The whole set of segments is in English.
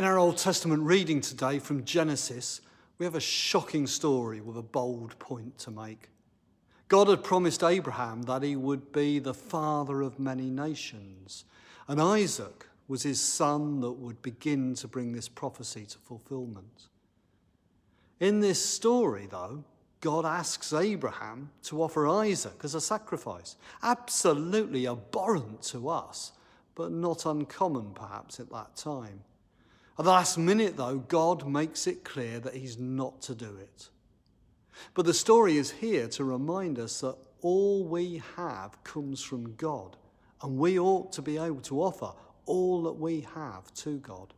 In our Old Testament reading today from Genesis, we have a shocking story with a bold point to make. God had promised Abraham that he would be the father of many nations, and Isaac was his son that would begin to bring this prophecy to fulfillment. In this story, though, God asks Abraham to offer Isaac as a sacrifice, absolutely abhorrent to us, but not uncommon perhaps at that time. At the last minute, though, God makes it clear that he's not to do it. But the story is here to remind us that all we have comes from God, and we ought to be able to offer all that we have to God.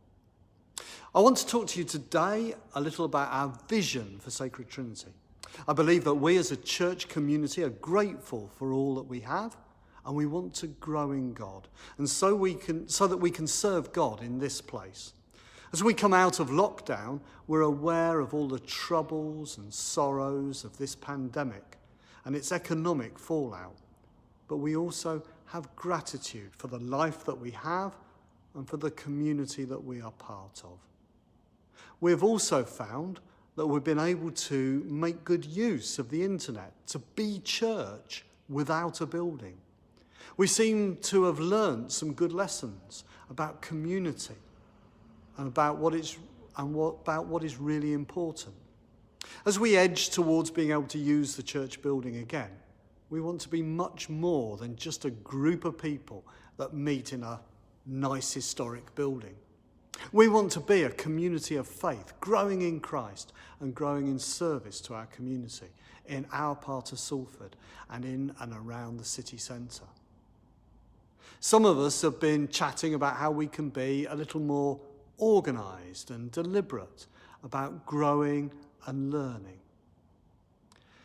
I want to talk to you today a little about our vision for Sacred Trinity. I believe that we as a church community are grateful for all that we have, and we want to grow in God, and so that we can serve God in this place. As we come out of lockdown, we're aware of all the troubles and sorrows of this pandemic and its economic fallout. But we also have gratitude for the life that we have and for the community that we are part of. We have also found that we've been able to make good use of the internet to be church without a building. We seem to have learned some good lessons about community and about what is really important. As we edge towards being able to use the church building again, we want to be much more than just a group of people that meet in a nice historic building. We want to be a community of faith, growing in Christ and growing in service to our community in our part of Salford and in and around the city centre. Some of us have been chatting about how we can be a little more organised and deliberate about growing and learning.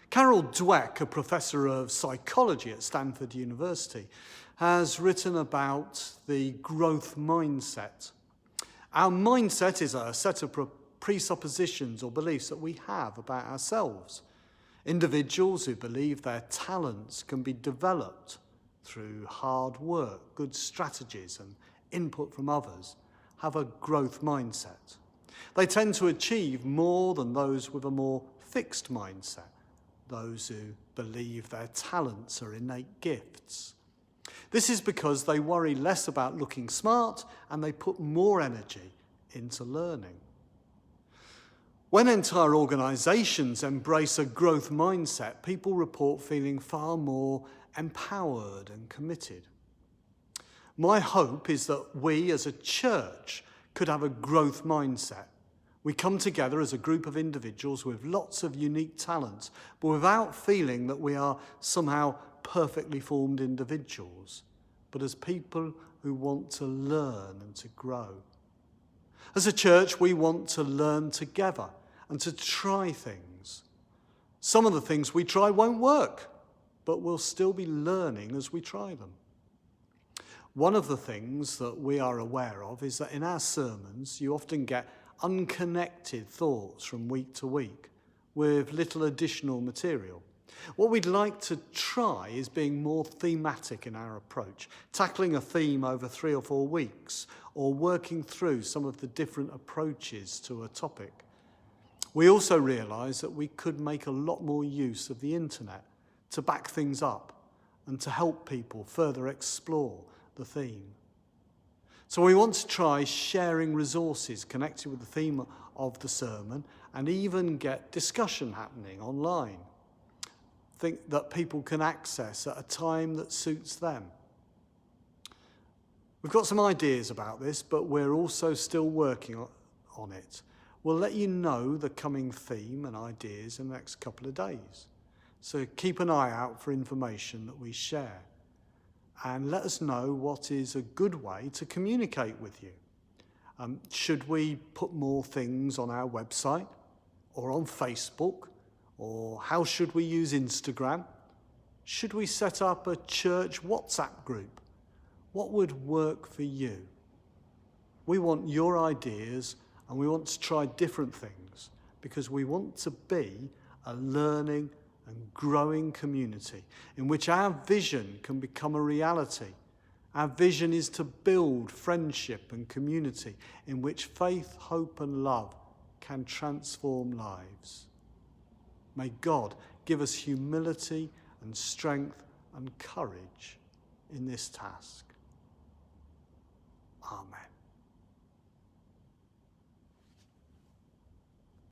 Carol Dweck, a professor of psychology at Stanford University, has written about the growth mindset. Our mindset is a set of presuppositions or beliefs that we have about ourselves. Individuals who believe their talents can be developed through hard work, good strategies and input from others have a growth mindset. They tend to achieve more than those with a more fixed mindset, those who believe their talents are innate gifts. This is because they worry less about looking smart and they put more energy into learning. When entire organisations embrace a growth mindset, people report feeling far more empowered and committed. My hope is that we as a church could have a growth mindset. We come together as a group of individuals with lots of unique talents, but without feeling that we are somehow perfectly formed individuals, but as people who want to learn and to grow. As a church, we want to learn together and to try things. Some of the things we try won't work, but we'll still be learning as we try them. One of the things that we are aware of is that in our sermons, you often get unconnected thoughts from week to week with little additional material. What we'd like to try is being more thematic in our approach, tackling a theme over 3 or 4 weeks, or working through some of the different approaches to a topic. We also realise that we could make a lot more use of the internet to back things up and to help people further explore the theme. So we want to try sharing resources connected with the theme of the sermon and even get discussion happening online. Think that people can access at a time that suits them. We've got some ideas about this, but we're also still working on it. We'll let you know the coming theme and ideas in the next couple of days. So keep an eye out for information that we share. And let us know what is a good way to communicate with you. Should we put more things on our website or on Facebook? Or how should we use Instagram? Should we set up a church WhatsApp group? What would work for you? We want your ideas and we want to try different things because we want to be a learning and growing community in which our vision can become a reality Our vision is to build friendship and community in which faith, hope and love can transform lives. May God give us humility and strength and courage in this task.